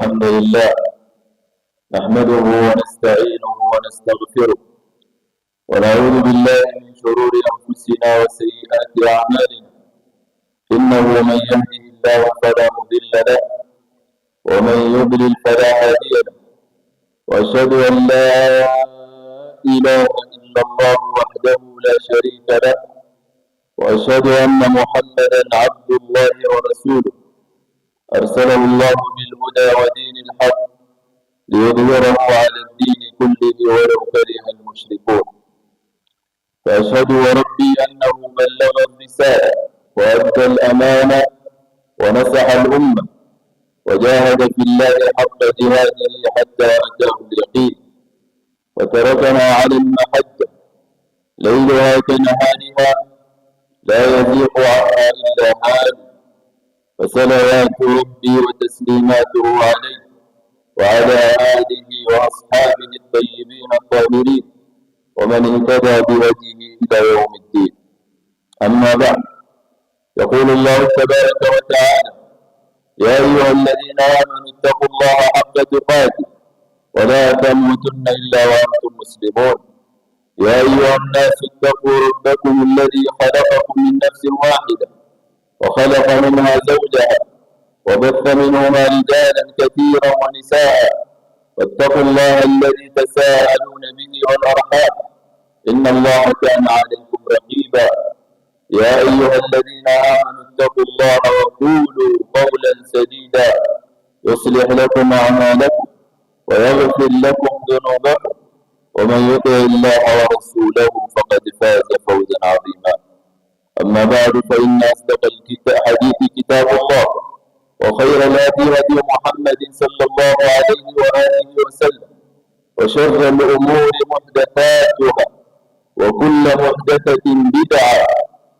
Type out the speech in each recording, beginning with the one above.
الحمد لله نحمده ونستعينه ونستغفره ونعوذ بالله من شرور أنفسنا وسيئات أعمالنا إنه من يهده الله فلا مضل له ومن يضلل فلا هادي له وأشهد أن لا إله إلا الله وحده لا شريك له وأشهد أن محمدا عبد الله ورسوله أرسله الله بالهدى ودين الحق ليظهره على الدين كله ولو كره المشركون. فأشهد وربي أنه بلغ الرسالة وأدى الأمانة ونصح الأمة وجاهد في الله حق جهاده حتى أتاه اليقين وتركنا على المحجة ليلها كنهارها لا يزيغ عنها إلا هالك. فصلوات ربي وتسليماته عليه وعلى آله وأصحابه الطيبين الطاهرين ومن اهتدى بهديه إلى يوم الدين. أما بعد، يقول الله تبارك وتعالى: يا أيها الذين آمنوا اتقوا الله حق تقاته ولا تموتن إلا وأنتم مسلمون. يا أيها الناس اتقوا ربكم الذي خلقكم من نفس واحدة وخلق منها زوجها وبث منهما رجالا كثيرا ونساء واتقوا الله الذي تساءلون به والأرحام إن الله كان عليكم رقيبا. يا أيها الذين آمنوا اتقوا الله وقولوا قولا سديدا يصلح لكم أعمالكم ويغفر لكم ذنوبكم ومن يطع الله ورسوله فقد فاز فوزا عظيما. أما بعد، فإن أصدق الحديث كتاب الله وخير الهدي هدي محمد صلى الله عليه وآله وسلم وشر الأمور محدثاتها وكل محدثة بدعة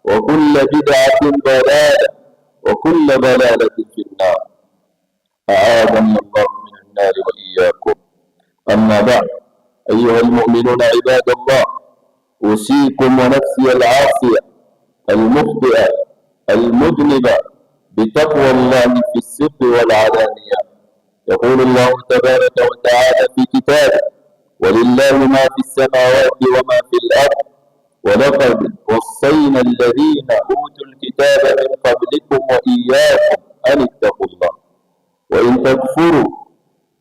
وكل بدعة ضلالة وكل ضلالة في النار. أعاذنا الله من النار وإياكم. أما بعد، أيها المؤمنون عباد الله، أوصيكم ونفسي العاصية المخطئة المذنبة بتقوى الله في السر والعلانية. يقول الله تبارك وتعالى في كتابه: ولله ما في السماوات وما في الأرض ولقد وصينا الذين أوتوا الكتاب من قبلكم وإياكم أن اتقوا الله وإن تكفروا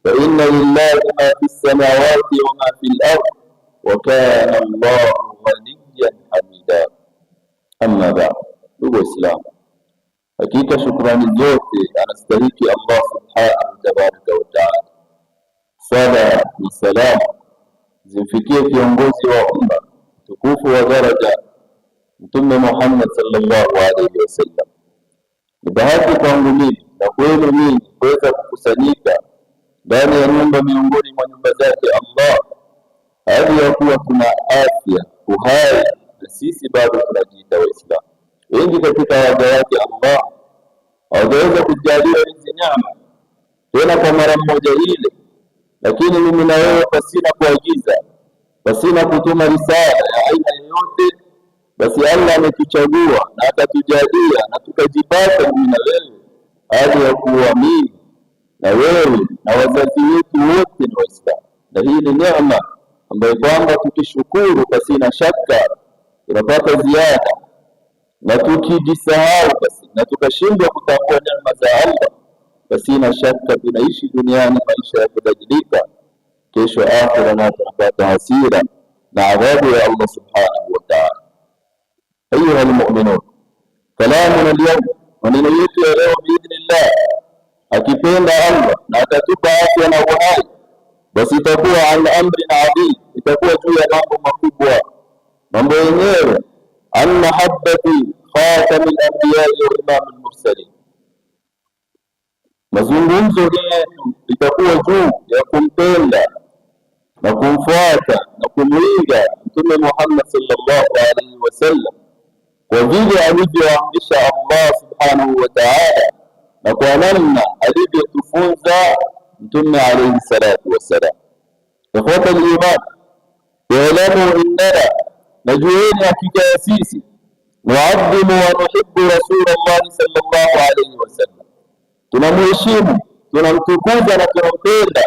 فإن لله ما في السماوات وما في الأرض وكان الله غنيا حميدا. Amma baad, ndugu Waislamu, hakika shukrani zote anastahiki Allah subhanahu tabaraka wa taala. Sala na salamu zimfikie kiongozi wa umma tukufu wa daraja Mtume Muhammad sallallahu alaihi wasallam. Ni bahati kwangu mimi na kwenu mimi kuweza kukusanyika ndani ya nyumba miongoni mwa nyumba zake Allah, hadi ya kuwa kuna afya, uhai, na sisi bado tunajiita Waislamu. Wengi katika waja wake Allah hawajaweza kujaliwa hizi neema tena kwa mara moja ile, lakini mimi na wewe, pasina kuagiza, pasina kutuma risala ya aina yoyote, basi Allah ametuchagua na akatujalia na tukajipata mimi na wewe hadi ya kuwa mimi na wewe na wazazi wetu wote ni Waislamu. Na hii ni neema ambayo kwamba tukishukuru pasina shaka tunapata ziada, na tukijisahau basi na tukashindwa kutambua neema za Allah, basi na shaka tunaishi duniani maisha ya kubadilika, kesho akhira na tunapata hasira na adhabu ya Allah subhanahu wa ta'ala. Ayuha almu'minun, kalamuna alyawm, maneno yetu ya leo biidhnillah, akipenda Allah na atatupa afya na uhai, basi itakuwa an amrin adhim, itakuwa juu ya mambo makubwa. Mambo yenyewe an mahabbati khatamil anbiya'i wa imamul mursalin. Mazungumzo yetu itakuwa juu ya kumpenda na kumfuata na kumwiga Mtume Muhammad sallallahu alaihi wasallam kwa vile alivyoamrisha Allah subhanahu wa ta'ala na kwa namna alivyotufunza Mtume alaihi salatu wassalam. Ikhwata al-iman, ya'lamu innana, najueni hakika ya sisi, nuadhimu wa nuhibbu Rasulullah sallallahu alaihi wasallam, tunamheshimu tunamtukuza na tunampenda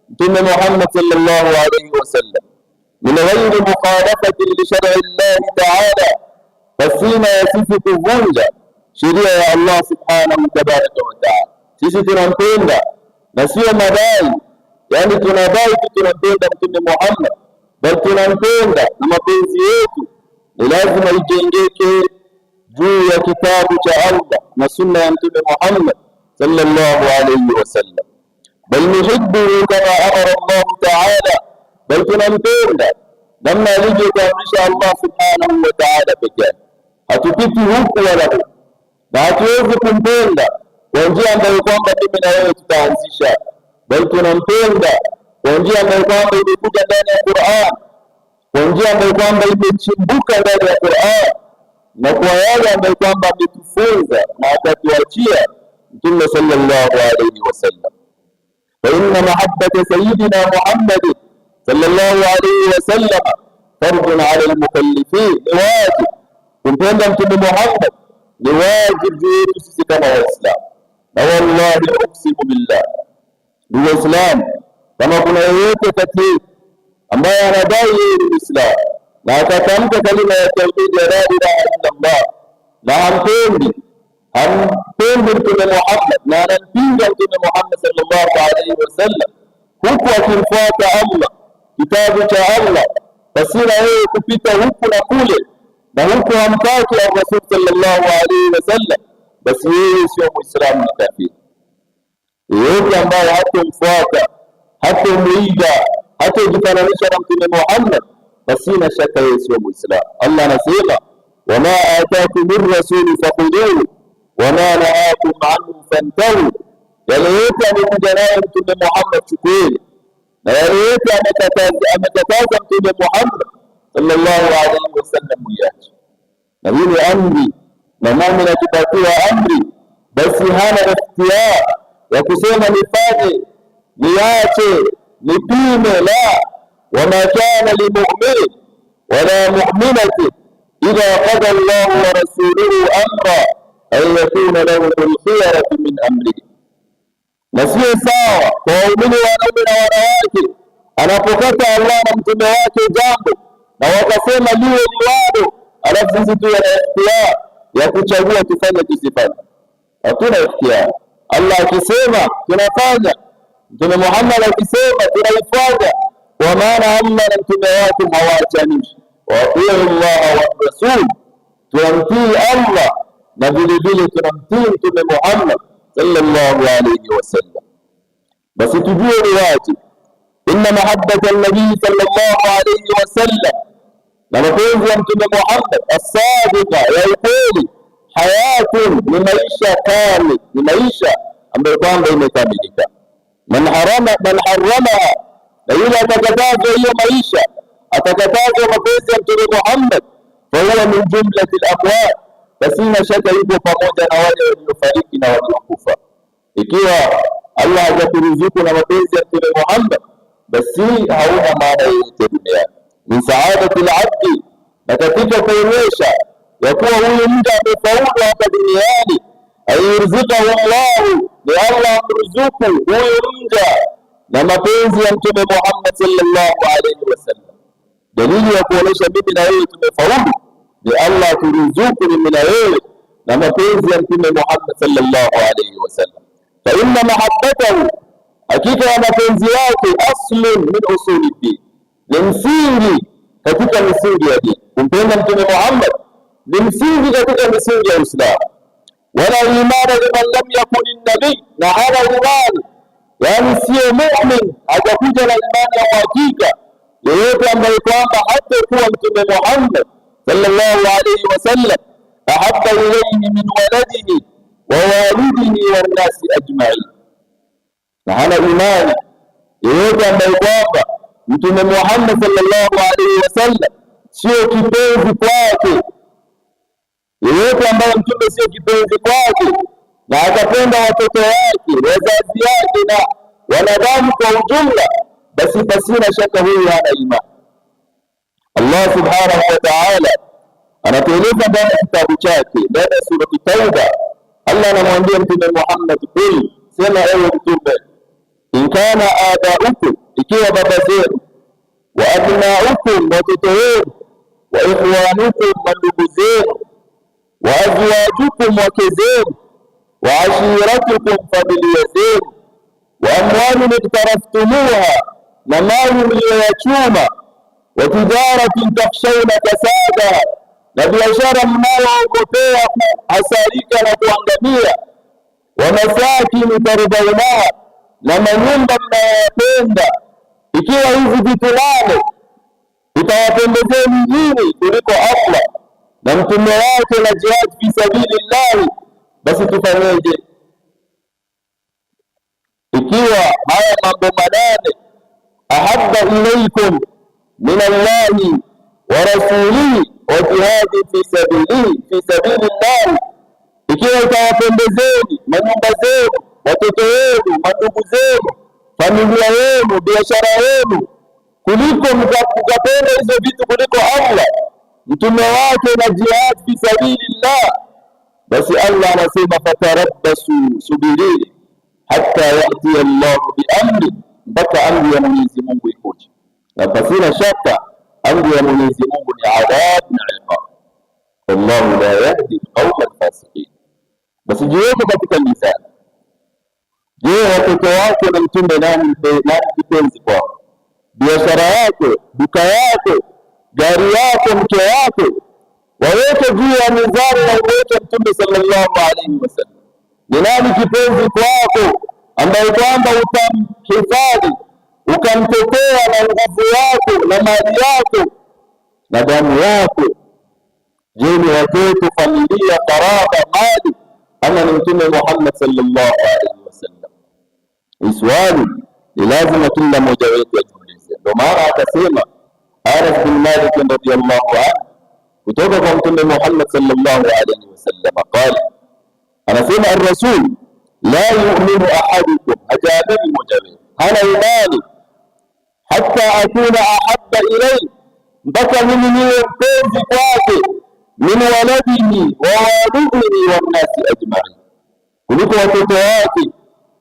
Mtume Muhammad sallallahu alayhi wasallam, min ghairi mukhalafatin li shar'i llahi ta'ala, pasina ya sisi kuvunja sheria ya Allah subhanahu tabaraka wa ta'ala. Sisi tunampenda na sio madai, yani tunadai tu tunampenda Mtume Muhammad, bali tunampenda na mapenzi yetu ni lazima ijengeke juu ya kitabu cha Allah na sunna ya Mtume Muhammad sallallahu alayhi wasallam. Bal nuhibbuhu kama amara Allah ta'ala, bal tunampenda namna alivyoamrisha Allah subhanahu wa ta'ala pekee. Hatupiti huku wala huku, na hatuwezi kumpenda kwa njia ambayo kwamba mimi na wewe tutaanzisha, bali tunampenda kwa njia ambayo kwamba imekuja ndani ya Qur'an, kwa njia ambayo kwamba imechimbuka ndani ya Qur'an, na kwa yale ambayo kwamba ametufunza na akatuachia Mtume sallallahu alayhi wasallam. Fa inna mahabbata sayyidina Muhammad sallallahu alayhi wasallam fardun ala al-mukallifin, ni wajib kumpenda Mtume Muhammad, ni wajib juu yetu sisi kama Waislamu. Na wallahi uksimu billah, ndugu Waislamu, kama kuna yeyote kati yetu ambaye anadai yeye ni Muislamu na akatamka kalima ya tauhid ya la ilaha illa Allah na hampendi Mtume Muhammad na anampinga Mtume Muhammad sallallahu alaihi wasallam, huku akimfuata Allah, kitabu cha Allah, pasina yeye kupita huku na kule, na huku hamtaki Rasul sallallahu alaihi wasallam, basi yeye sio Muislamu, ni kafiri. Yeyote ambaye hatomfuata, hatomuiga, hatojifananisha na Mtume Muhammad, pasina shaka yeye sio Muislamu. Allah anasema, wama ataakum min rasuli fakhudhuhu wama nahakum anhu fantahu, yale yote amekuja nayo Mtume Muhammad chukueni, na yale yote amekataza Mtume Muhammad sallallahu alaihi wasallam muache. Na hii ni amri, na nami nakipatiwa amri, basi hana ikhtiyar ya kusema nifanye, niache, nipime. La, wama kana limu'min wala mu'minatin idha qada Allahu wa rasuluhu amra an yakuna lahum al-khiyaratu min amrihi. Na sio sawa kwa waumini wanaume na wanawake anapokata Allah na mtume wake jambo na wakasema liwe liwalo, alafu sisi tuwe na ikhtiyar ya kuchagua tufanye tusifanye. Hatuna ikhtiyar. Allah akisema tunafanya, Mtume Muhammad akisema tunaifanya, kwa maana Allah na mtume wake hawaachanishi. Wa atiu Allah wa rasul, tunamtii Allah na vile vile tunamtii Mtume Muhammad sallallahu alayhi wasallam. Basi tujue ni wajibu, inna mahabbata an-nabii sallallahu alayhi wasallam, na mapenzi ya Mtume Muhammad as-sadiqa, ya ukweli, hayatun, ni maisha kamili, ni maisha ambayo kwamba imekamilika. Man haramaha, na yule atakatazwa hiyo maisha, atakatazwa mapenzi ya Mtume Muhammad, fa huwa min jumlati al-amwat, basi ina shaka yuko pamoja na wale waliofariki na waliokufa. Ikiwa Allah hajakuruzuku na mapenzi ya Mtume Muhammad, basi hauna maana yoyote duniani. Min saadati al-abdi, na katika kuonyesha ya kuwa huyu mja amefaulu hapa duniani, ayurzikahu Allahu, ni Allah amruzuku huyu mja na mapenzi ya Mtume Muhammad sallallahu alaihi wasallam. Dalili ya kuonyesha mimi na wewe tumefaulu ni Allah turuzuku mimi na wewe na mapenzi ya Mtume Muhammad sallallahu alaihi wasallam. Fa inna mahabbatahu, hakika ya mapenzi yake, aslun min usuli din, ni msingi katika misingi ya dini. Kumpenda Mtume Muhammad ni msingi katika misingi ya Uislamu. Wala imana liman lam yakun nabii, na hana imani, yani sio mu'min, hajakuja na imani ya uhakika yeyote ambaye kwamba hatakuwa Mtume Muhammad sallallahu alayhi wasallam ahabba ilayhi min waladihi wa walidihi wan nasi ajma'in. Na hana imani yeyote ambaye kwamba Mtume Muhammad sallallahu alayhi wasallam sio kipenzi kwake, yeyote ambaye mtume sio kipenzi kwake na akapenda watoto wake, wazazi wake na wanadamu kwa ujumla, basi pasina shaka huyu hana imani. Allah subhanahu wa ta'ala anatueleza ndani ya kitabu chake, ndani ya surati Tauba, Allah anamwambia Mtume Muhammad, qul, sema ewe Mtume, in kana abaukum, ikiwa baba zenu, wa abnaukum, watoto wenu, wa ikhwanukum, mandugu zenu, wa azwajukum, wake zenu, wa ashiratukum, familia zenu, wa amwalun iktaraftumuha, na mali mliyoyachuma, wa tijaratin takhshawna kasada, na biashara mnayoogopea kuhasarika na kuangamia, wa masakin tardaunaha, na manyumba mnayoyapenda. Ikiwa hizi vitu nane vitawapendezeni nyinyi kuliko Allah na mtume wake na jihad fi sabilillahi, basi tufanyeje? Ikiwa haya mambo manane, ahabba ilaykum min Allahi wa rasulihi wa jihadi fi sabilillahi, ikiwa itawapendezeni manyumba zenu, watoto wenu, mandugu zenu, familia yenu, biashara yenu, kuliko mkapenda hizo vitu kuliko Allah, mtume wake na jihad fi sabilillah, basi Allah anasema fatarabbasu, subirini, hatta yati Allah biamri, mpaka amri ya Mwenyezi Mungu ikuje. Na pasina shaka amri ya Mwenyezi Mungu ni adhabu na iqab. Wallahu la yahdi alqawma alfasiqin. Basi jiweke katika mizani. Je, watoto wako na mtume nani kipenzi kwako? Biashara yako, duka yako, gari yako, mke wako, waweke juu ya mizani na uweke Mtume sallallahu alaihi wasallam. Ni nani kipenzi kwako ambaye kwamba utamhifadhi, ukamtetea na nguvu yako na mali yako na damu yako? Je, ni watoto, familia, karaba, mali, ama ni Mtume Muhammad sallallahu alaihi wasallam? Swali ni lazima kila mmoja wetu ajiulize. Ndio maana akasema Anas bin Malik radhiyallahu anhu kutoka kwa Mtume Muhammad sallallahu alaihi wasallam, qala, anasema ar-rasul la yu'minu ahadukum, hajaamini mmoja wenu, hana imani, hatta akuna ahabba ilayhi, mpaka mimi niwe mpenzi kwake, min waladihi wa walidihi wa nnasi ajma'in, kuliko watoto wake,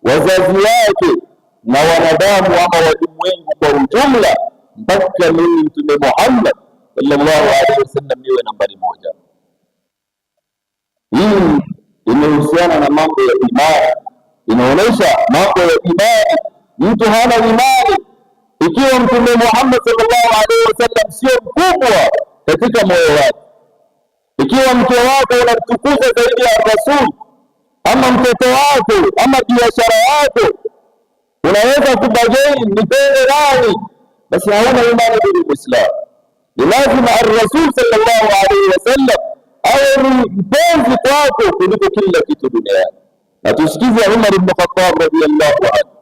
wazazi wake na wanadamu ama walimwengu kwa ujumla, mpaka mimi Mtume Muhammad sallallahu alaihi wasallam niwe nambari moja. Hii imehusiana na mambo ya imani, inaonyesha mambo ya imani. Mtu hana imani ikiwa Mtume Muhammad sallallahu alaihi wasallam sio mkubwa katika moyo wake, ikiwa mke wako unamtukuza zaidi ya Rasul, ama mtoto wako, ama biashara yako unaweza kubageni nipende nani, basi hauna imani bila Uislamu. Ni lazima ar-Rasul sallallahu alaihi wasallam awe ni mpenzi kwako kuliko kila kitu duniani. Na tusikize Umar ibn Khattab radhiyallahu anhu.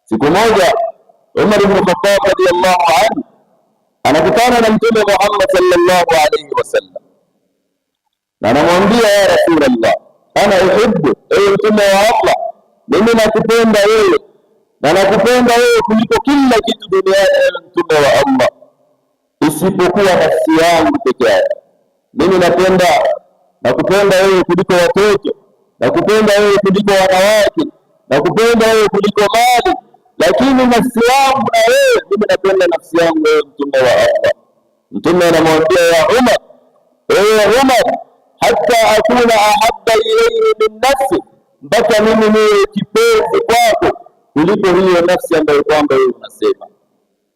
Siku moja Umar ibn Khattab radhiyallahu anhu anakutana na Mtume Muhammad sallallahu alaihi wasallam, na anamwambia, ya Rasulullah, ana uhibbu, ewe Mtume wa Allah, mimi nakupenda wewe na nakupenda wewe kuliko kila kitu duniani, ewe Mtume wa Allah, isipokuwa nafsi yangu peke yake. Mimi nakupenda wewe kuliko watoto, nakupenda wewe kuliko wanawake, nakupenda wewe kuliko mali, lakini nafsi yangu na wewe, mimi napenda nafsi yangu wewe Mtume wa Allah. Mtume anamwambia, ya Umar, ewe Umar, hatta akuna ahabba ilayhi min nafsi, mpaka mimi niwe kipenzi kwako kuliko hiyo nafsi ambayo kwamba wewe unasema.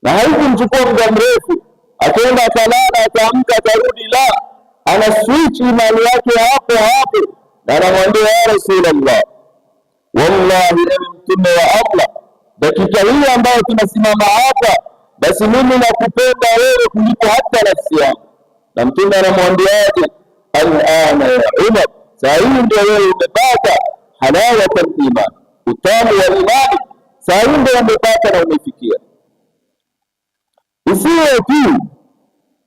Na haikumchukua muda mrefu, akaenda akalala, akaamka, akarudi, la, ana switch imani yake hapo hapo, na anamwambia, ya Rasulullah, wallahi ewe Mtume wa Allah, dakika hii ambayo tunasimama hapa, basi mimi nakupenda wewe kuliko hata nafsi yangu. Na Mtume anamwambiaje? Al-ana ya Umar, saa hii ndio wewe umepata halawata al-iman, utamu wa imani, saa hii ndio umepata na umefikia. Isiwe tu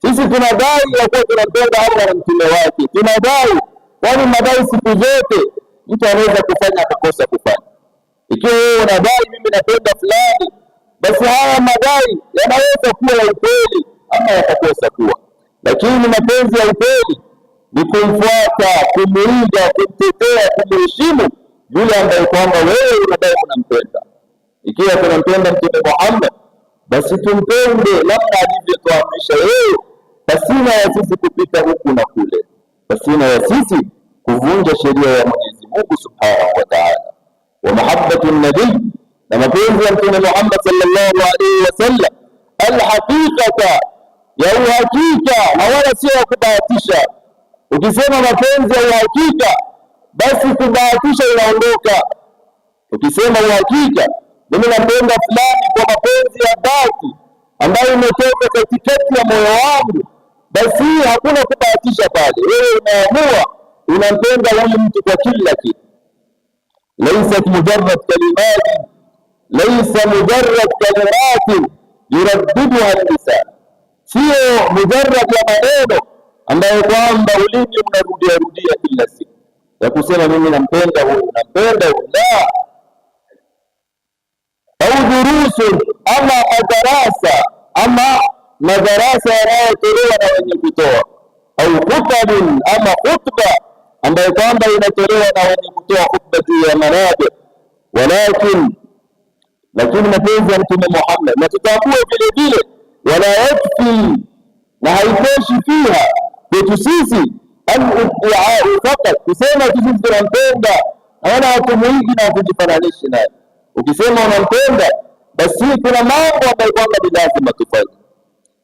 sisi tunadai ya kuwa tunampenda Allah na mtume wake, tunadai, kwani madai siku zote mtu anaweza kufanya akakosa kufanya. Ikiwa wewe unadai mimi napenda fulani, basi haya madai yanaweza kuwa ya ukweli ama yatakosa kuwa, lakini mapenzi ya ukweli ni kumfuata, kumuiga, kumtetea, kumheshimu yule ambaye kwamba wewe unadai unampenda. Ikiwa tunampenda Mtume Muhammad, basi tumpende namna alivyotuamrisha yeye, pasina ya sisi kupita huku na kule, pasina ya sisi kuvunja sheria ya Mwenyezi Mungu Subhanahu wa Ta'ala. Wa mahabbatu nabii, na mapenzi ya Mtume Muhammad sallallahu alaihi wasallam, alhaqiqata, ya uhakika na wala sio ya kubahatisha. Ukisema mapenzi ya uhakika, basi kubahatisha inaondoka. Ukisema uhakika, mimi napenda fulani kwa mapenzi ya dhati ambayo imetoka katikati ya moyo wangu, basi hakuna kubahatisha pale. Wewe unaamua unampenda huyu mtu kwa kila kitu. Laysat mujarrad kalimati, laysa mujarrad kalimati yuraddiduha al-lisan, sio mujarrad ya maneno ambayo kwamba ulimi unarudia rudia kila siku ya kusema mimi nampenda huyu, nampenda huyu. La, au durusun, ama madarasa, ama madarasa yanayotolewa na wenye kutoa, au khutbun, ama khutba ambayo kwamba inatolewa na wenye kutoa khutba juu ya manabi. Lakini mapenzi ya Mtume Muhammad, na tutambue vile vile, wala yakfi, na haitoshi fiha kwetu sisi al-iddi'a'u faqat, kusema sisi tunampenda, hawana watu mwingi na kujifananisha naye. Ukisema unampenda, basi kuna mambo ambayo kwamba ni lazima tufanye,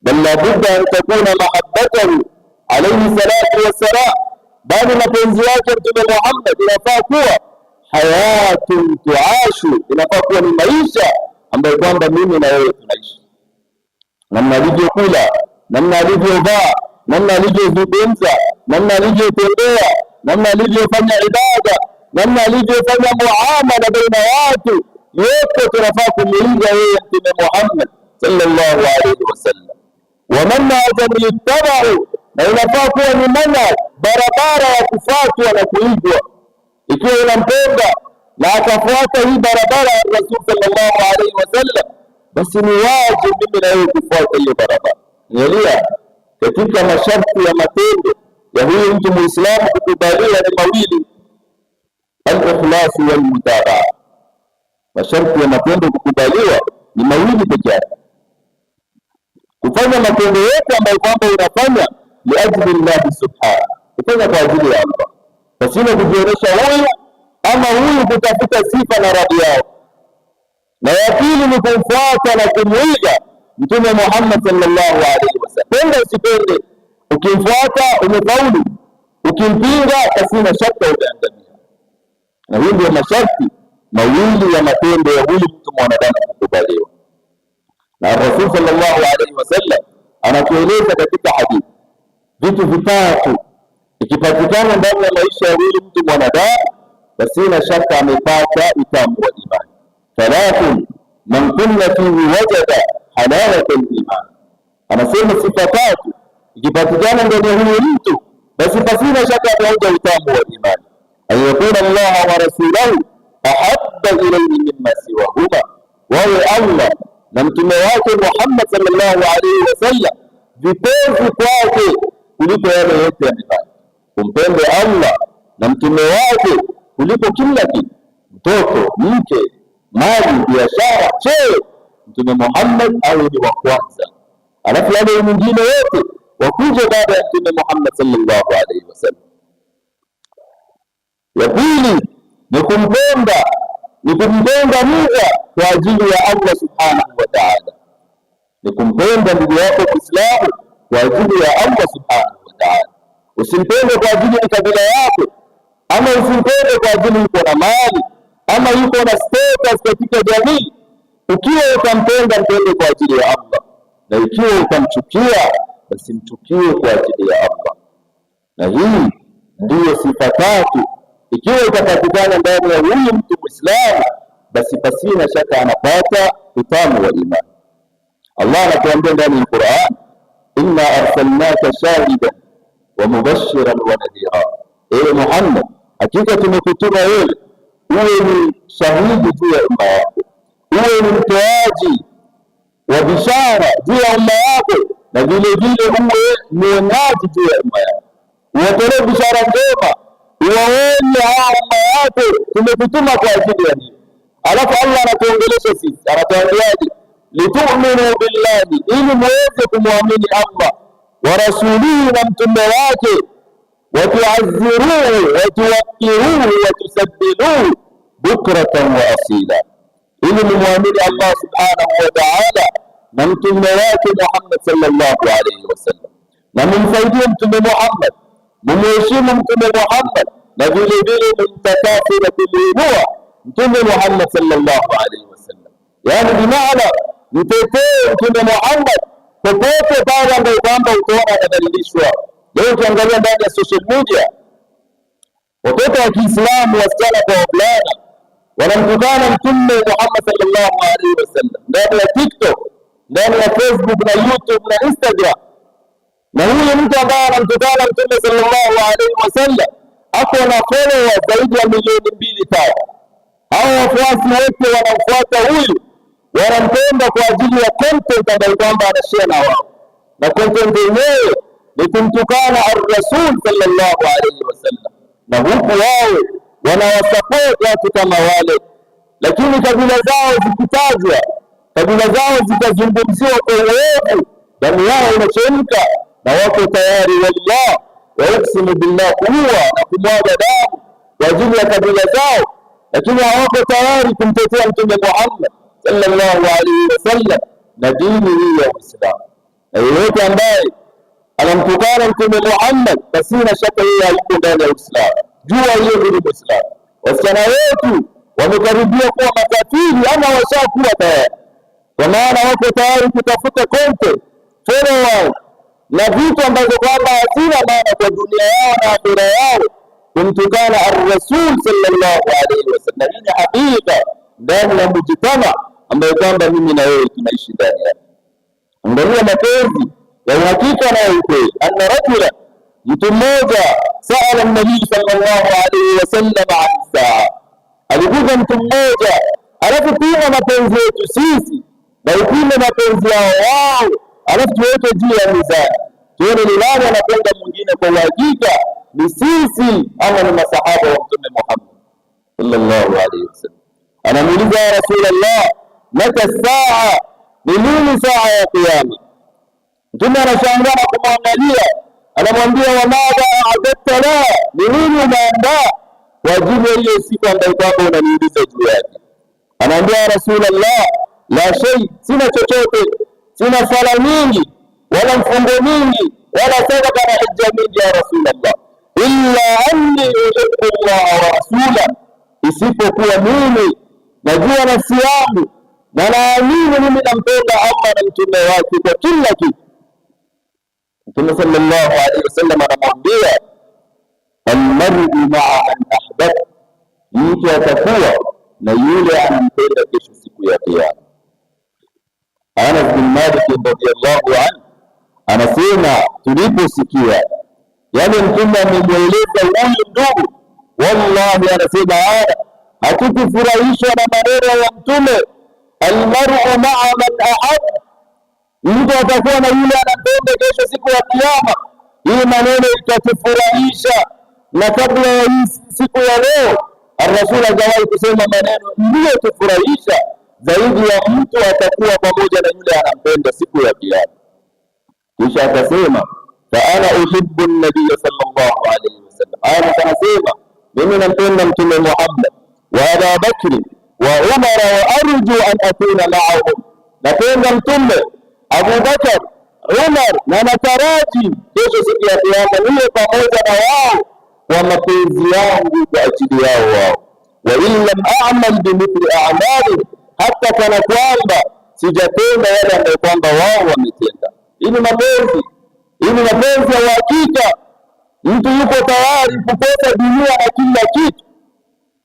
bal la budda an takuna mahabbatuhu alayhi salatu wassalam, bali mapenzi yake Mtume Muhammad inafaa kuwa hayatun tuashu, inafaa kuwa ni maisha ambayo kwamba mimi na wewe tunaishi. Namna alivyokula, namna alivyovaa, namna alivyozungumza, namna alivyotembea, namna alivyofanya ibada, namna alivyofanya muamala baina watu, yote tunafaa kumuiga yeye Mtume Muhammad sallallahu alaihi wasallam. Wa manhajun yuttaba'u, na inafaa kuwa ni manhaj, barabara ya kufuatwa na kuigwa. Ikiwa unampenda na akafuata hii barabara ya Rasul sallallahu alaihi wasallam, basi ni wajibu mimi na wewe kufuata hiyo barabara. Nielewa, katika masharti ya matendo ya huyu mtu Muislamu kukubaliwa ni mawili, al-ikhlas wal mutabaa. Masharti ya matendo kukubaliwa ni mawili pekee yake: kufanya matendo yote ambayo kwamba unafanya liajli Allah subhanahu, kufanya kwa ajili ya Allah, pasina kujionyesha huyu ama huyu kutafuta sifa na radhi yao. Na ya pili ni kumfuata na kumuiga Mtume Muhammad sallallahu alaihi wasallam. Penda usipende, ukimfuata umefaulu, ukimpinga pasina shaka umeangamia. Na hii ndio masharti mawili ya matendo ya huyu mtu mwanadamu kukubaliwa. Na Rasul sallallahu alaihi wasallam anatueleza katika hadithi vitu vitatu ikipatikana ndani ya maisha ya huyu mtu mwanadamu, basi na shaka amepata utamu wa imani. Thalathun man kunna fihi wajada halawata al-iman, anasema sifa tatu ikipatikana ndani ya huyu mtu, basi pasina shaka ataonja utamu wa imani. An yakuna Allah wa rasulahu ahabba ilayhi mimma siwahuma, wawe Allah na mtume wake Muhammad sallallahu alaihi wasallam vipenzi kwake kuliko yale yote ya mifano. Kumpende Allah na mtume wake kuliko kila kitu, mtoto, mke, mali, biashara, cheo. Mtume Muhammad awe ni wa kwanza, alafu yale mengine yote wakuje baada ya Mtume Muhammad sallallahu alaihi wasallam. Ya pili ni kumpenda mja kwa ajili ya Allah subhanahu wa ta'ala, ni kumpenda ndugu yako Muislamu kwa ajili ya Allah subhanahu wa ta'ala. Usimpende kwa ajili ya kabila yako, ama usimpende kwa ajili yuko na mali, ama yuko na status katika jamii. Ukiwa utampenda, mpende kwa ajili ya Allah, na ikiwa utamchukia, basi mchukie kwa ajili ya Allah. Na hii ndiyo sifa tatu ikiwa itapatikana ndani ya huyu mtu Muislamu, basi pasina shaka anapata utamu wa imani. Allah anatuambia ndani ya Qur'an, inna arsalnaka shahidan wa mubashiran wa nadhira, ewe Muhammad, hakika tumekutuma wewe uwe ni shahidi juu ya umma wako, uwe ni mtoaji wa bishara juu ya umma wako, na vile vile uwe mwonaji juu ya umma wako, uwatolee bishara njema, uwaone hao umma yake tumekutuma kwa ajili ya nini. Alafu Allah anatuongelesha sisi, anatuambiaje? Litu'minu billahi, ili muweze kumwamini Allah, wa rasulihi, na mtume wake, watuazziruhu watuwaqiruhu watusabbihuhu bukratan wa asila, ili mumwamini Allah subhanahu wa ta'ala na mtume wake Muhammad sallallahu alayhi wasallam, na mumsaidie mtume Muhammad, mumheshimu mtume Muhammad, na vile vile mumtakasira kumuinua mtume Muhammad sallallahu alayhi wasallam. Yani bimaana mtetee mtume Muhammad popote pale ambapo kwamba utaona anadhalilishwa. Leo ukiangalia ndani ya social media, watoto wa Kiislamu, wasichana kwa wavulana, wanamtukana mtume Muhammad sallallahu alaihi wasallam ndani ya TikTok, ndani ya Facebook na YouTube na Instagram. Na huyu mtu ambaye anamtukana mtume sallallahu alaihi wasallam ako na followers zaidi ya milioni 2-3. Hao wafuasi wote wanamfuata huyu, wanampenda kwa ajili ya content ambayo kwamba anashare na wao, na content yenyewe ni kumtukana ar-Rasul sallallahu alaihi wasallam, na huku wao wanawasupport watu kama wale. Lakini kabila zao zikitajwa, kabila zao zikazungumziwa kwa uovu, damu yao inachemka na wako tayari wallah wa uksimu billah kuua na kumwaga damu kwa ajili ya kabila zao, lakini hawako tayari kumtetea mtume Muhammad sallallahu alaihi wasallam na dini hii ya Uislamu. Na yeyote ambaye anamtukana mtume Muhammad, basi na shaka yeye hayuko ndani ya Uislamu. Jua hiyo ni Uislamu. Wasichana wetu wamekaribia kuwa makafiri ama washakuwa tayari, kwa maana wako tayari kutafuta content, followers na vitu ambavyo kwamba hazina maana kwa dunia yao na akhira yao, kumtukana ar-Rasul sallallahu alaihi wasallam. Hii ni hakika ndani ya mjitama ambayo kwamba mimi na wewe tunaishi ndani yake. Angalia mapenzi ya uhakika na ukweli. Anna rajula, mtu mmoja, saala nabii sallallahu alaihi wasallam an saa, alikuja mtu mmoja alafu pima mapenzi yetu sisi na upime mapenzi yao wao, alafu tuweke juu ya mizani, tuone ni nani anapenda mwingine kwa uhakika, ni sisi ama ni masahaba wa mtume Muhammad sallallahu alaihi wasallam. Anamuuliza, ya Rasulullah, mata saa, ni lini saa ya kiyama? Mtume anashangaa kumwangalia, anamwambia, wa madha a'dadta la, ni nini umeandaa kwa ajili ya hiyo siku ambayo kwamba unaniuliza juu yake? Anaambia, ya Rasulullah, la shay, sina chochote, sina sala nyingi wala mfungo mingi wala sadaka na hija mingi ya Rasulullah, illa anni uhibbu Allah wa rasulahu, isipokuwa mimi najua nafsi yangu na naamini mimi nampenda Allah na mtume wake kwa kila kitu. Mtume sallallahu alaihi wasallam anamwambia, almar'u ma'a man ahbaba, mtu atakuwa na yule anampenda kesho siku ya Kiyama. Anas bin Malik radhiyallahu anhu anasema, tuliposikia yale mtume amemweleza huyu ndugu, wallahi anasema hatukufurahishwa na maneno ya mtume, almar'u ma'a man ahabba, mtu atakuwa na yule anampenda kesho siku ya Kiyama. Hii maneno itatufurahisha, na kabla ya hii siku ya leo ar-Rasul hajawahi kusema maneno ndiyo tufurahisha zaidi ya mtu atakuwa pamoja na yule anampenda siku ya Kiyama. Kisha akasema, fa ana uhibbu an-nabiy sallallahu alayhi wasallam, ana anasema mimi nampenda mtume Muhammad wa Abu Bakr wa Umar wa arju an akuna ma'ahum, napenda mtume Abu Bakar, Umar, na nataraji kesho siku ya Kiyama niwe pamoja na wao kwa mapenzi yangu kwa ajili yao wao. Wa in lam a'mal bimithli a'mali, hata kana kwamba sijatenda yale ambayo kwamba wao wametenda. Hii ni mapenzi, hii ni mapenzi ya uhakika. Mtu yuko tayari kukosa dunia na kila kitu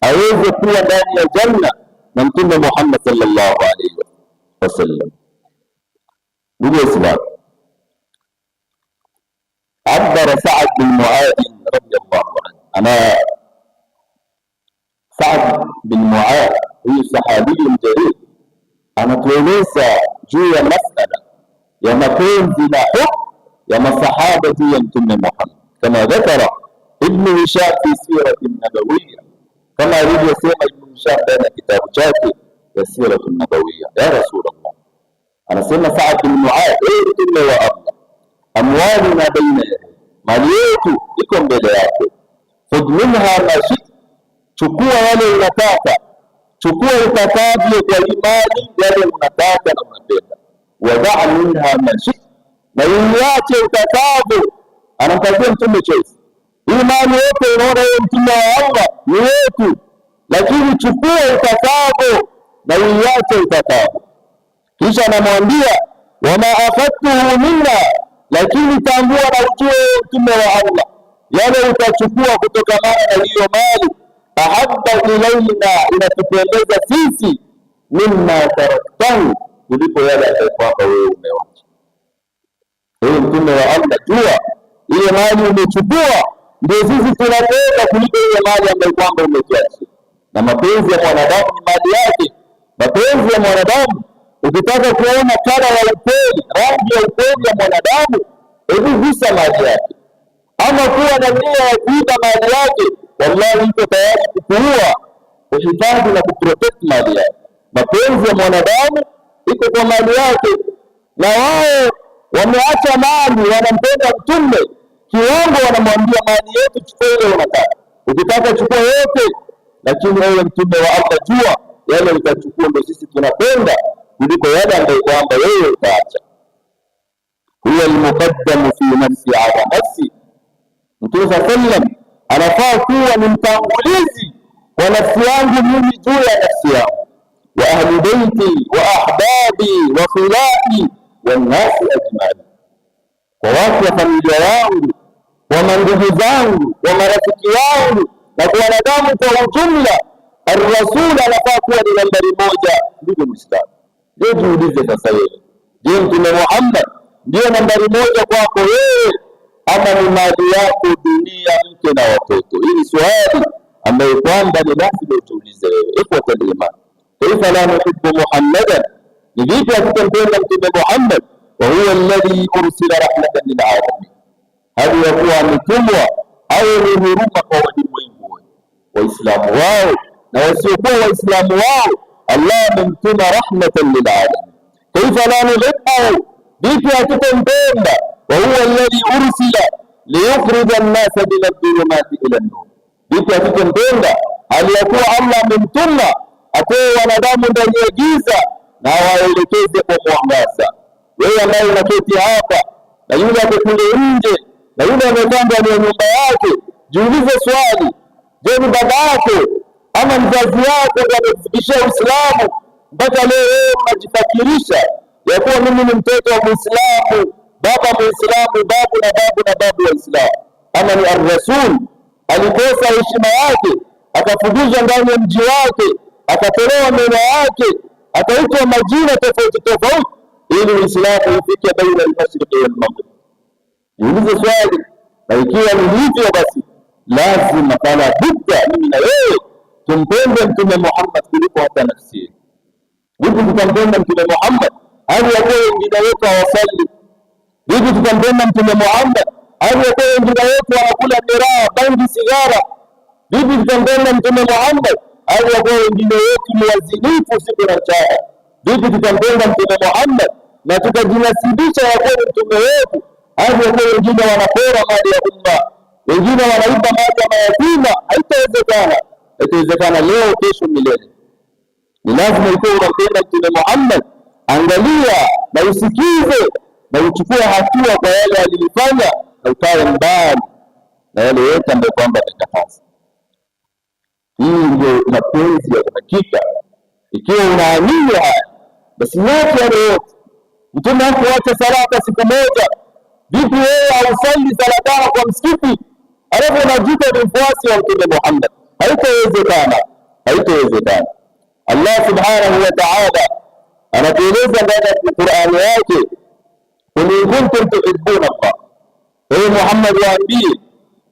aweze kuwa ndani ya janna na mtume Muhammad sallallahu alaihi wasallam. Ndugu Waislamu, عبر سعد بن معاذ رضي الله عنه. أنا سعد بن معاذ هو صحابي جليل، anatueleza juu ya masala ya mapenzi na hubb ya masahaba juu ya mtume Muhammad, kama dhakara Ibn Ibn Hisham fi sirati nabawiyya, kama alivyosema Ibn Hisham ndani ya kitabu chake ya sirati nabawiyya. Ya Rasulullah, anasema Saad bin Muadh, ewe Mtume wa Allah, amwaluna baina yadayk, mali yetu iko mbele yako. Khudh minha ma shit, chukua yale unataka, chukua utakavyo kwa imani, yale unataka na unapenda. Wadaa minha ma shit, na uache utakavyo. Anampatia Mtume choice. Hii mali yote unaona wewe Mtume wa Allah ni yetu, lakini chukua utakavyo na uache utakavyo. Kisha anamwambia wama akhadtuhu minna, lakini tambua na ujue Mtume wa Allah, yale utachukua kutokamana na hiyo mali, ahabba ilaina, inatupendeza sisi, mimma taraktahu, kuliko yale ambayo kwamba wewe umewacha. Wewe Mtume wa Allah, jua ile mali umechukua ndio sisi tunapenda kuliko ile mali ambayo kwamba umetuachia. Na mapenzi ya mwanadamu ni mali yake. Mapenzi ya mwanadamu, ukitaka kuona kala ya ukweli, rangi ya ukweli ya mwanadamu, hebu gusa mali yake. Ama kuwa na nia ya kuiba mali yake, wallahi iko tayari kukuua, kuhifadhi na kuprotect mali yake. Mapenzi ya mwanadamu iko kwa mali yake, na wao wameacha mali, wanampenda Mtume kiwango wanamwambia mali yetu chukua ile unataka, ukitaka chukua yote, lakini wewe Mtume wa Allah, jua yale utachukua ndio sisi tunapenda kuliko yale ambayo kwamba wewe utaacha. Huwa al-muqaddamu fi nafsi ala nafsi, Mtume sallam anafaa kuwa ni mtangulizi kwa nafsi yangu mimi juu ya nafsi yangu, wa ahli baiti wa ahbabi wa khilai wa nasi ajmali, kwa watu wa familia yangu, wa mandugu zangu, wa marafiki wangu, na kwa wanadamu kwa ujumla. Ar-Rasul anafaa kuwa ni nambari moja. Ndugu Muislamu, je, jiulize sasa hivi, je, Mtume Muhammad ndio nambari moja kwako wewe, ama ni mali yako, dunia, mke na watoto? Hii ni swali ambayo kwamba ni lazima ujiulize wewe. Ikhwatul iman, kaifa la nuhibbu Muhammadan, ni vipi hatutampenda Mtume Muhammad wa huwa alladhi ursila rahmatan lil alamin, hadi yakuwa ametumwa awe ni huruma kwa walimwengu wote, Waislamu wao na wasiokuwa Waislamu wao. Allah amemtuma rahmatan lil alamin. Kaifa la nuhibbu, vipi hatutampenda wa huwa alladhi ursila liyukhrija an-nasa min adh-dhulumati ila an-nur, vipi hatutampenda hali yakuwa Allah amemtuma atoe wanadamu ndani ya giza na waelekeze kwa mwangaza. Wewe ambaye unaketi hapa na yule ako kule nje na yule amekaa ndani ya nyumba yake, jiulize swali, je, ni baba yako ama mzazi wako ndiye amekufikishia Uislamu mpaka leo wewe unajifakirisha ya kuwa mimi ni mtoto wa Muislamu, baba Muislamu, babu na babu na babu wa Uislamu? Ama ni Ar-Rasul alikosa heshima yake, akafukuzwa ndani ya mji wake, akatolewa meno yake, akaitwa majina tofauti tofauti ili Uislamu ufike baina al-mashriqi wal maghrib? Jiulize swali, na ikiwa ni hivyo basi lazima fala budda mimi na wewe tumpende Mtume Muhammad kuliko hata nafsi yetu. Vipi tutampenda Mtume Muhammad hali yakuwa wengine wetu hawasali? Vipi tutampenda Mtume Muhammad hali yakuwa wengine wetu wanakula miraa, bangi, sigara? Vipi tutampenda Mtume Muhammad hali yakuwa wengine wetu ni wazinifu usiku na mchana? Vipi tutampenda Mtume Muhammad na tukajinasibisha ya kuwa mtume wetu hali yakuwa wengine wanapora mali ya umma, wengine wanaiba mali ya mayatima? Haitawezekana. Haitawezekana leo, kesho, milele. Ni lazima ikuwa unampenda Mtume Muhammad, angalia na usikize na uchukue hatua kwa yale alilifanya, na ukae mbali na yale yote ambayo kwamba amekataza. Hii ndio mapenzi ya hakika. Ikiwa unaamini haya, basi yote yale yote. Mtume hakuacha salata siku moja. Vipi wewe hausali sala tano kwa msikiti alafu unajiita ni mfuasi wa Mtume Muhammad? Haitawezekana, haitawezekana. Allah subhanahu wa ta'ala anatueleza ndani ya Qur'ani yake, qul in kuntum tuhibbuna Allah, ewe Muhammad waambie,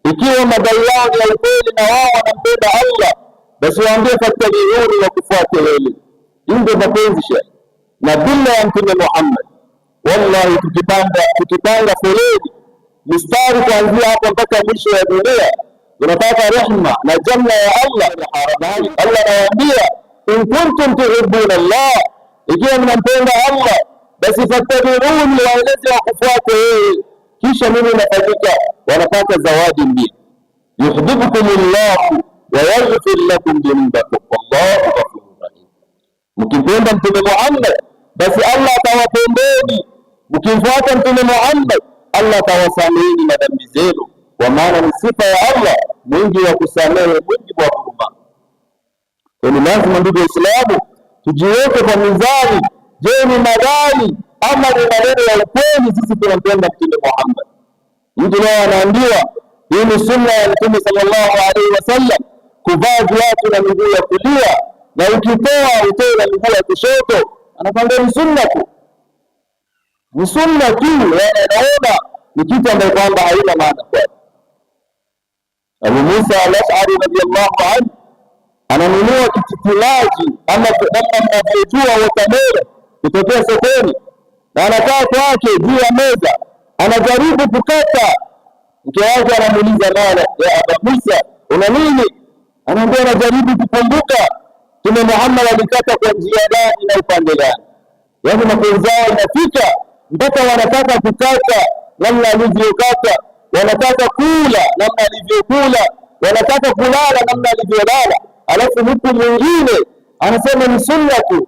ikiwa madai yao ni ya ukweli na wao wanampenda Allah, basi waambie fattabi'uni, wa kufuate wewe. Hii ndio mapenzi shekhi na bila ya Mtume Muhammad. Wallahi tukipanga foleni mistari kuanzia hapa mpaka mwisho wa dunia, tunataka rehma na janna ya Allah. Allah anawaambia in kuntum tuhibbuna Allah, ikiwa mnampenda Allah basi fattabi'uni, waeleze wakufuate wewe, kisha mimi nafanyika wanapata zawadi mbili, yuhibbukumullahu wa yaghfir lakum dhunubakum wallahu ghafurur rahim. Mkimpenda Mtume Muhammad basi Allah atawapendeni, mkimfuata Mtume Muhammad Allah atawasameheni madhambi zenu, kwa maana ni sifa ya Allah mwingi wa kusamehe, mwingi wa huruma. Ni lazima ndugu Waislamu tujiweke kwa mizani. Je, ni madai ama ni maneno ya ukweli sisi tunampenda Mtume Muhammad? Mtu leo anaambiwa hii ni sunna ya Mtume sallallahu alaihi wasallam, kuvaa viatu na miguu ya kulia, na ukitoa utoe na miguu ya kushoto, anakwambia ni sunna tu, ni sunna tu. Anaona ni kitu ambacho kwamba haina maana kwake. Abu Musa al-Ash'ari radiyallahu anhu ananunua kititilaji ama namna mnavyojua watermelon kutokea sokoni, na anakaa kwake juu ya meza anajaribu kukata. Mke wake anamuuliza mara, ya Abu Musa una nini? Anaambia anajaribu kukumbuka Mtume Muhammad alikata kwa njia gani na upande gani. Yaani mapenzi yao inafika mpaka wanataka kukata namna alivyokata, wanataka kula namna alivyokula, wanataka kulala namna alivyolala, alafu mtu mwingine anasema ni sunna tu.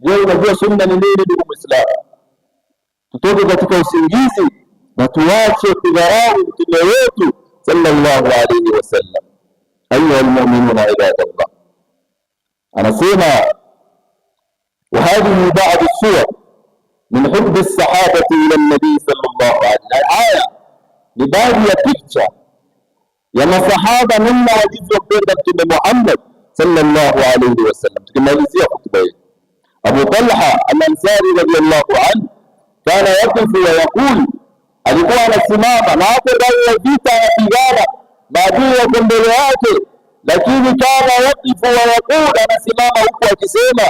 Je, unajua sunna ni nini ndugu Muislamu? Tutoke katika usingizi na tuache kudharau mtume wetu sallallahu alaihi wasallam. Ayuha almu'minuna ibadallah, anasema wa hadhihi ba'd suwar min hubbi as-sahabati ila an-nabi sallallahu alaihi wasallam. Aya ni baadhi ya picha ya masahaba namna walivyopenda Mtume Muhammad sallallahu alaihi wasallam. Tukimalizia hotuba hii, Abu Talha al-Ansari radiyallahu anhu kana yaqifu wa yaqul, alikuwa anasimama na hapo ndani ya vita anapigana, maadui wako mbele yake, lakini kana yaqifu wa yaqul, anasimama huku akisema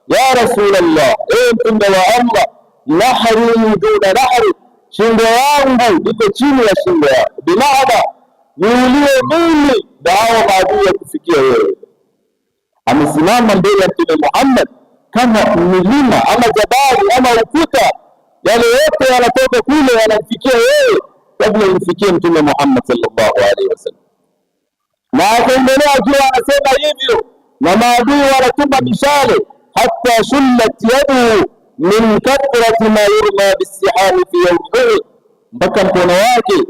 ya Rasulullah, ewe Mtume wa Allah, nahri duna nahri, shingo yangu iko chini ya shingo yako, bimaana niulie mimi na hao maadui ya kufikia wewe. Amesimama mbele ya Mtume Muhammad kama milima ama jabali ama ukuta, yale yote yanatoka kule yanamfikia wewe kabla imfikie Mtume Muhammad sallallahu alaihi wasallam. Na akaendelea akiwa anasema hivyo, na maadui wanatuma mishale, hatta shullat yadu min kathrati ma yurma bisihami fi yawmihi, mpaka mkono wake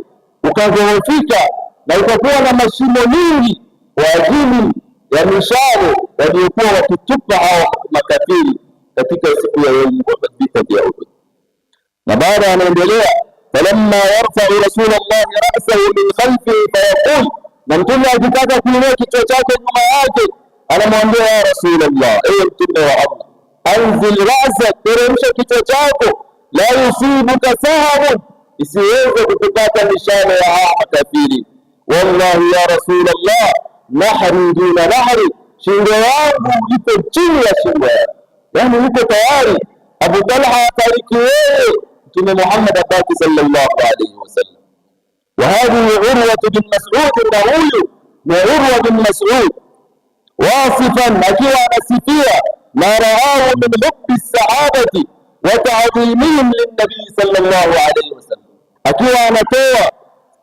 ukadhoofika na utakuwa na mashimo mingi kwa ajili ya mishale waliokuwa wakitupa hao makafiri katika siku ya vita vya Uhud. Na baada anaendelea, falamma yarfa'u rasulullahi ra'sahu min khalfihi fayaqul, na mtume akitaka kuinua kichwa chake nyuma yake anamwambia ya Rasulullah, ewe mtume wa Allah, anzil ra'sak, teremsha kichwa chako, la yusibuka sahamun, isiweze kukupata mishale ya hao makafiri. Wallahi ya Rasulullah, nahri duna nahri, shingo yangu iko chini ya shingo yako. Yani niko tayari Abu Talha atariki wewe, Mtume Muhammad abaki sallallahu alaihi wasallam. Wa hadhihi Urwa bin Mas'ud, na huyu ni Urwa bin Mas'ud wasifan, akiwa anasifia ma raahu min hubbi sahabati wa ta'dhimihim linnabii sallallahu alaihi wasallam,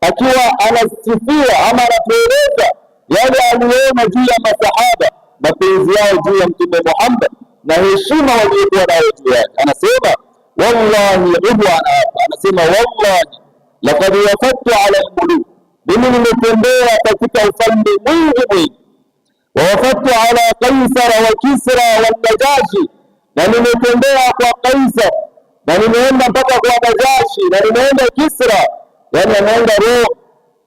akiwa anasifia ama anatueleza yale aliyoona juu ya masahaba, mapenzi yao juu ya Mtume Muhammad na heshima waliokuwa nayo juu yake. Anasema wallahi, Urwa anasema wallahi laqad wafattu ala al-muluk, mimi nimetembea katika ufalme mwingi, wa wafattu ala Kaisara wa Kisra wa Najashi, na nimetembea kwa Kaisar na nimeenda mpaka kwa Najashi na nimeenda Kisra, yani ameenda Rome,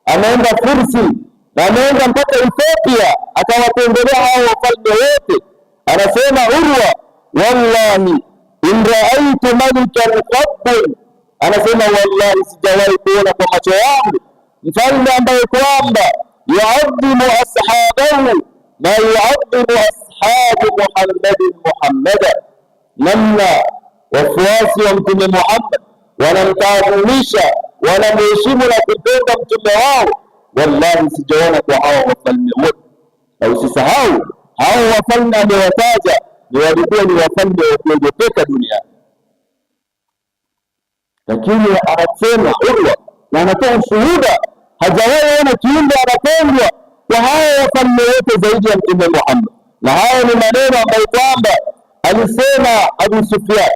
ameenda Fursi na ameenda mpaka Ethiopia, akawatembelea hao wafalme wote. Anasema Urwa, wallahi in raaitu malikan qad, anasema wallahi sijawahi kuona kwa macho yangu mfalme ambaye kwamba yuadhimu ashabahu ma yuadhimu ashabu Muhammadin Muhammada, namna wafuasi wa Mtume Muhammad wanamtaadhimisha, wanamheshimu na kupenda mtume wao wallahi sijaona kwa hao wafalme wote. Na usisahau hao wafalme aliowataja ni walikuwa ni wafalme wa kuogopeka duniani, lakini anasema Urwa na anatoa ushuhuda, hajawahi ona kiumbe anapendwa kwa hao wafalme wote zaidi ya Mtume Muhammad. Na haya ni maneno ambayo kwamba alisema Abu Sufyan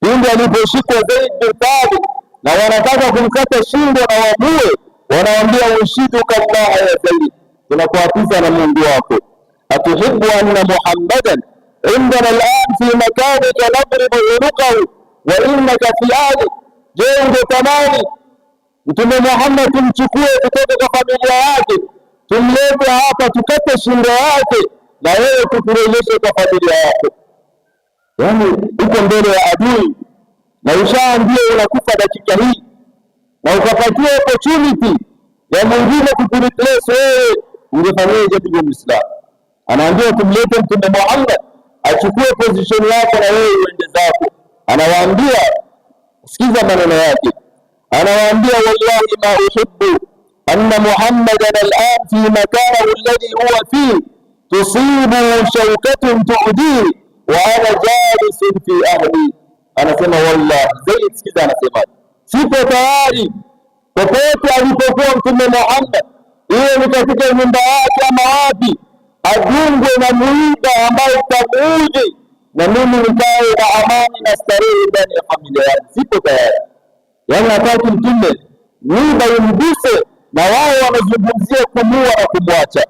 pindi aliposhikwa Zaid bin Thabit na wanataka kumkata shingo na wamue, wanaambia ushiduka Allah ya Zaid, tunakuapiza na Mungu wako, atuhibbu anna Muhammadan indana al'an fi makanika nadribu unuqahu wa innaka fi ahli. Je, ungetamani Mtume Muhammad tumchukue kutoka kwa familia yake tumlete hapa tukate shingo yake na wewe tukurejeshe kwa familia yako? Yani uko mbele ya adui na ushaambia unakufa dakika hii, na ukapatia opportunity ya mwingine kukureplace wewe, ungefanyaje? Ndugu Muislamu, anaambia tumlete Mtume Muhammad achukue position yako na wewe uende zako. Anawaambia, sikiza maneno yake, anawaambia wallahi ma uhibbu anna Muhammadan al'an fi makanahu alladhi huwa fihi tusibu shawkatun tu'dihi wa ana jalisun fi ahli. Anasema wallahi, Zaid, sikiza, anasema sipo tayari popote alipokuwa Mtume Muhammad, iwe ni katika nyumba yake ama wapi, adungwe na mwiba ambayo itamuudhi na mimi nikae na amani na starehe ndani ya familia yangu. Sipo tayari. Yani hataki Mtume mwiba imguse, na wao wanazungumzia kumua na kumwacha.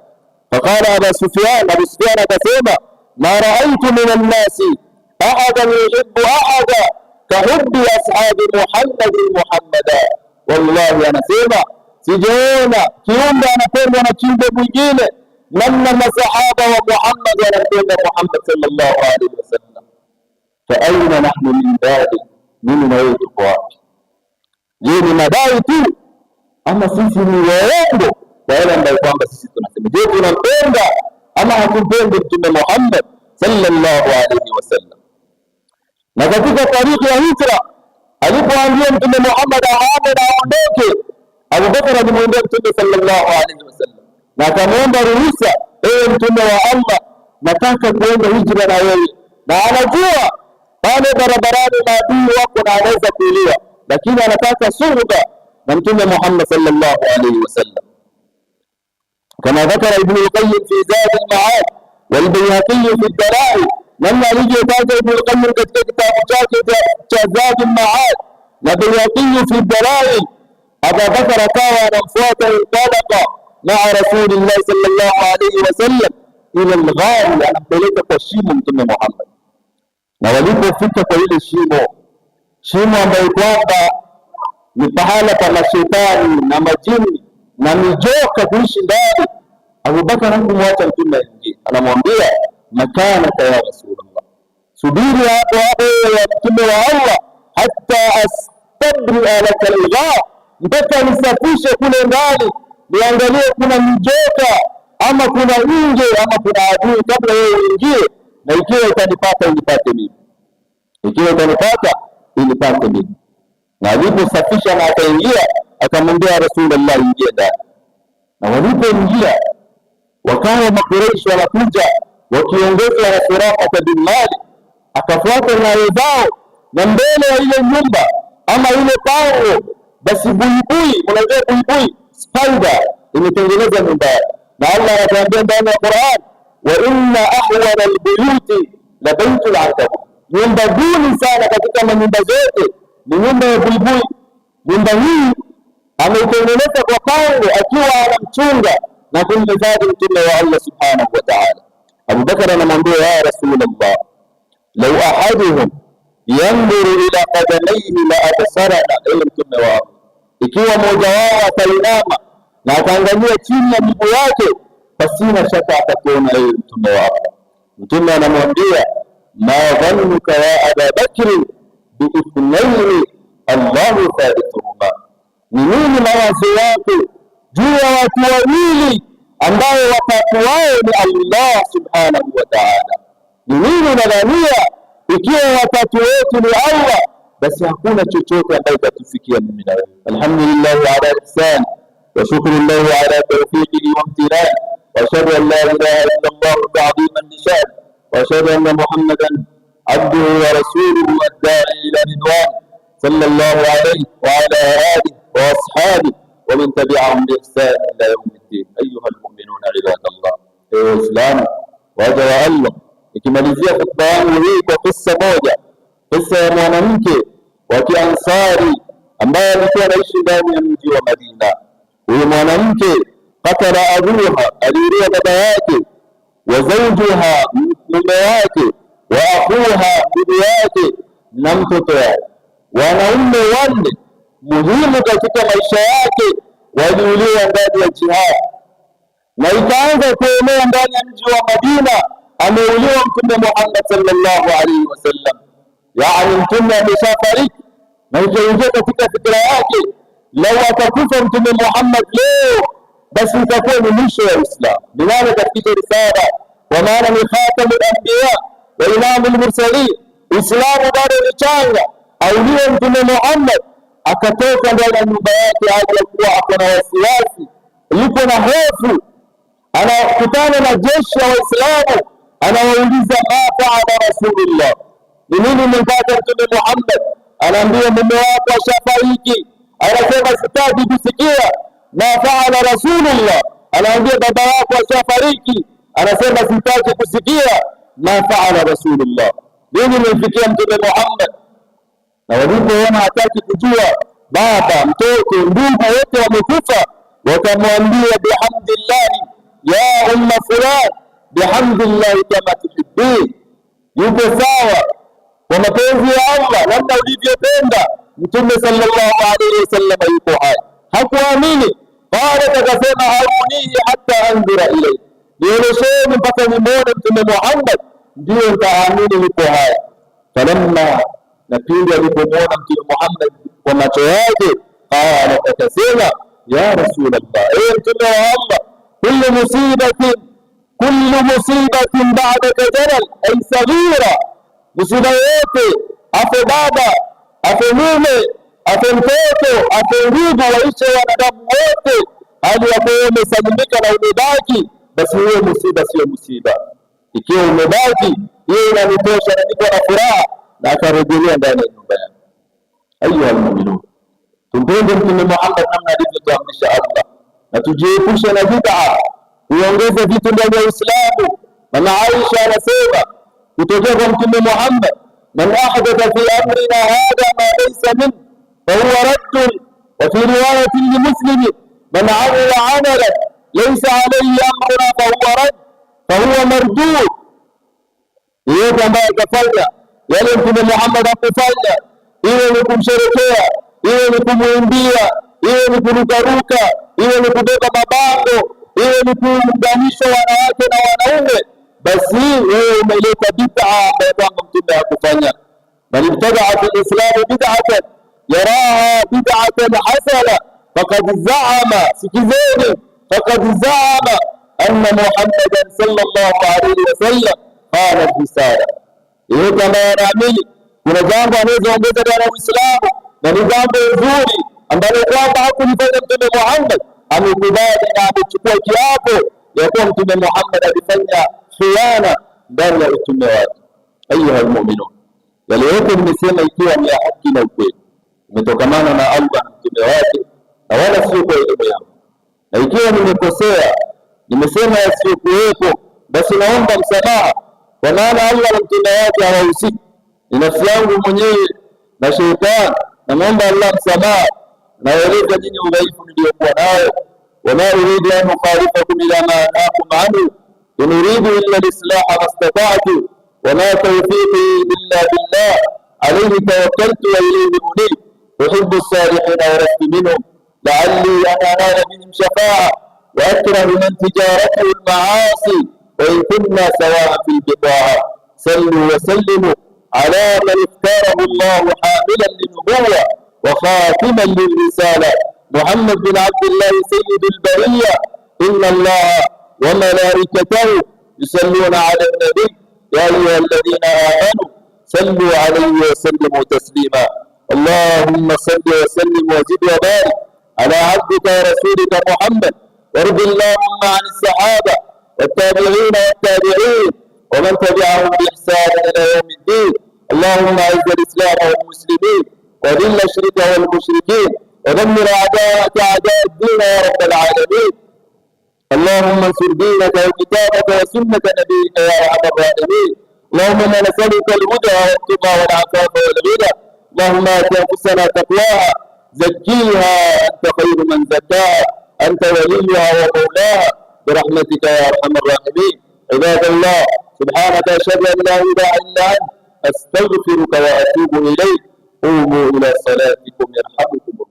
Faqala Abu Sufyan akasema ma raaitu min annasi ahadan yuhibbu ahada kahubbi ashabi Muhammadin Muhammada. Wallahi, anasema sijaona kiumbe anapendwa na kiumbe mwingine namna masahaba wa Muhammad wanampenda Muhammad sallallahu alaihi wasallam. Fa aina nahnu min dhalik, mimi na wewe tuko wapi? Je, ni madai tu ama sisi ni waongo kwa yale ambayo kwamba sisi tunasema? Je, tunampenda ama hatumpendi Mtume Muhammad sallallahu alaihi wasallam? Na katika tarikhi ya hijra alipoambia Mtume Muhammad ahame na aondoke, Abu Bakar alimwambia Mtume sallallahu alaihi wasallam na akamwomba ruhusa, ewe Mtume wa Allah, nataka kuenda hijra na wewe. Na anajua pale barabarani maadui wako na anaweza kuuliwa, lakini anataka suhba na Mtume Muhammad sallallahu alaihi wasallam. Kama dhakara Ibn al-Qayyim fi Zad al-Ma'ad wal Bayhaqi fi ad-Dalail, namna alivyotaja Ibn al-Qayyim katika kitabu chake cha Zad al-Ma'ad na Bayhaqi fi ad-Dalail, Abu Bakar akawa anamfuata intalaqa maa Rasulillahi sallallahu alaihi wasallam ila al-ghar, anampeleka kwa shimo Mtume Muhammad. Na walipofika kwa ile shimo ambayo kwamba ni pahala pa mashetani na majini na mijoka kuishi ndani, Abu Bakar hakumwacha Mtume aingie, anamwambia makanaka ya Rasulullah, subiri hapo hapo ya Mtume wa Allah, hata astabri laka al-ghar, mpaka nisafishe kule ndani, niangalie kuna mijoka ama kuna nje ama kuna adui kabla wewe uingie, na ikiwa utanipata unipate mimi, ikiwa utanipata unipate mimi. Na aliposafisha na akaingia, akamwambia Rasulullah ingia ndani. Na walipoingia wakawa Makuraishi wanakuja wakiongozwa na Suraka bin Malik, akafuata nyayo zao, na mbele ya ile nyumba ama ile pango basi buibui, unajua buibui spider imetengeneza nyumba yake. Na Allah anatuambia ndani ya Qur'an, wa inna ahwana albuyuti la baytul ankabut, nyumba duni sana katika manyumba zote ni nyumba ya buibui. Nyumba hii ameitengeneza kwa pango akiwa anamchunga na kumhifadhi Mtume wa Allah subhanahu wa ta'ala. Abu Bakar anamwambia ya Rasulullah, law ahaduhum yanzuru ila qadamayhi la absarana, ewe Mtume wa Allah, ikiwa mmoja wao atainama na ataangalia chini ya miguu yake, pasina shaka atakuona ewe Mtume wa Allah. Mtume anamwambia ma dhannuka ya Aba Bakr biithnaini Allahu thalithuhuma, ni nini mawazo yako juu ya watu wawili ambao watatu wao ni Allah subhanahu wa ta'ala? Ni nini nadhania ikiwa watatu wetu ni Allah, basi hakuna chochote ambacho kitatufikia mimi na wewe. Alhamdulillah ala ihsan وشكر الله على توفيقه وامتنانه، وأشهد أن لا إله إلا الله تعظيما لشأنه، وأشهد أن محمدا عبده ورسوله الداعي إلى رضوانه صلى الله عليه وعلى آله وأصحابه ومن تبعهم بإحسان إلى يوم الدين. أيها المؤمنون عباد الله، Waislamu waja wa Allah, ikimalizia khutba yangu hii kwa kisa moja, kisa ya mwanamke wa Kiansari ambaye alikuwa anaishi ndani ya mji wa Madina. Huyu mwanamke katala abuha, aliuliwa baba yake, wa zawjuha, mume wake, wa akhuha, ndugu yake, na mtoto wake. Wanaume wanne muhimu katika maisha yake waliuliwa ndani ya jihad, na ikaanza kuenea ndani ya mji wa Madina. Ameuliwa Mtume Muhammad sallallahu alaihi wasallam, yaani Mtume ameshafariki, na ikaingia katika fikra yake, lau atakufa Mtume Muhammad leo basi itakuwa ni mwisho wa Uislamu. Nani katika risala, kwa maana ni khatamul anbiya wa imamul mursalin. Uislamu bado ni changa, auliwe Mtume Muhammad, akatoka ndani ya nyumba yake hadi kuwa ako na wasiwasi, yuko na hofu, anakutana na jeshi la Waislamu, anawauliza ma faala Rasulullah, ni nini mpaka Mtume Muhammad? Anaambia mume wako ashafariki. Anasema sitaki kusikia ma faala Rasulullah. Anaambia baba wako ashafariki. Anasema sitaki kusikia ma faala Rasulullah. Nini mfikia Mtume Muhammad? Na walipoona hataki kujua, baba, mtoto, ndugu wote wamekufa, wakamwambia bihamdillahi ya umma fulan, bihamdillahi kama tuhibbin. Yuko sawa kwa mapenzi ya Allah, namna ulivyopenda. Mtume sallallahu alaihi wasallam yuko hai, hakuamini. Qala, akasema arunihi hatta andura ilayhi, nionyesheni mpaka nimuone Mtume Muhammad ndio nitaamini yuko hai. Falamma, na pindi alipomwona Mtume Muhammad kwa macho yake, qala, akasema ya Rasulullah, ewe Mtume wa Allah, kullu musibatin ba'daka jalal ay saghira, musiba yote, afe baba, afe mume, afe mtoto, afe ndugu, waishe wanadamu wote, hali ya kuwa umesalimika na umebaki, basi huyo musiba sio musiba. Ikiwa umebaki, hiyo inanitosha na niko na furaha, na akarejelea ndani ya nyumba yake. Ayuha almu'minun, tumpende Mtume Muhammad namna alivyotuamrisha Allah, na tujiepushe na bid'a, kuongeza vitu ndani ya Uislamu. Mama Aisha anasema kutokea kwa Mtume Muhammad, man ahdatha fi amrina hadha ma laysa min fahuwa raddun, wa fi riwayatin li Muslim, man amila amalan laysa alayhi amruna fahuwa mardud. Yeyote ambaye atafanya yale Mtume Muhammad hakufanya, iwe ni kumsherekea, iwe ni kumwimbia, iwe ni kurukaruka, iwe ni kubeba mabango, iwe ni kuunganisha wanawake na wanaume, basi wewe umeleta bid'a ambayo kwamba Mtume hakufanya. Man ibtadaa fi al-islam bid'atan yaraha bid'atan hasana faqad za'ama, sikizeni, faqad za'ama anna Muhammadan sallallahu alayhi wasallam qala risala. Yeyote ambaye anaamini kuna jambo anaweza ongeza ndani ya Uislamu na ni jambo nzuri ambalo kwamba hakulifanya Mtume Muhammad, amekubali na amechukua kiapo ya kuwa Mtume Muhammad alifanya khiana ndani ya utume wake. Ayuha almu'minun, yale yote nimesema ikiwa ni ya haki na ukweli, imetokamana na Allah na mtume wake, na wala sio kwa elimu yangu. Na ikiwa nimekosea, nimesema yasiyokuwepo, basi naomba msamaha, kwa maana Allah na mtume wake hawahusiki. Ni nafsi yangu mwenyewe na shetani, na naomba Allah msamaha. Naeleza nyinyi udhaifu niliokuwa nayo, wama uridu an ukhalifakum ila ma anhaakum anhu, in uridu illa al-islaha mastata'tu, wama tawfiqi illa billah, alayhi tawakkaltu wa ilayhi unib, uhibbu as-salihina wa lastu minhum, la'alli an anala bihim shafa'a, wa akrahu man tijaratuhu al-ma'asi, wa in kunna sawa'an fil bita'a. Sallu wa sallimu ala man ikhtarahu Allah hamilan lin-nubuwwa وخاتما للرسالة، محمد بن عبد الله سيد البرية. إن الله وملائكته يصلون على النبي يا أيها الذين آمنوا صلوا عليه وسلموا تسليما. اللهم صل وسلم وزد وبارك على عبدك ورسولك محمد، وارض اللهم عن الصحابة والتابعين والتابعين ومن تبعهم بإحسان إلى يوم الدين. اللهم أعز الإسلام والمسلمين وذل الشرك والمشركين ودمر أعداءك أعداء الدين يا رب العالمين. اللهم انصر دينك وكتابك وسنة نبيك يا أرحم الراحمين. اللهم إنا نسألك الهدى والتقى والعفاف والغنى. اللهم آت أنفسنا تقواها زكيها أنت خير من زكاها أنت وليها ومولاها برحمتك يا أرحم الراحمين. عباد الله، سبحانك أشهد أن لا إله إلا أنت أستغفرك وأتوب إليك. قوموا إلى صلاتكم يرحمكم الله.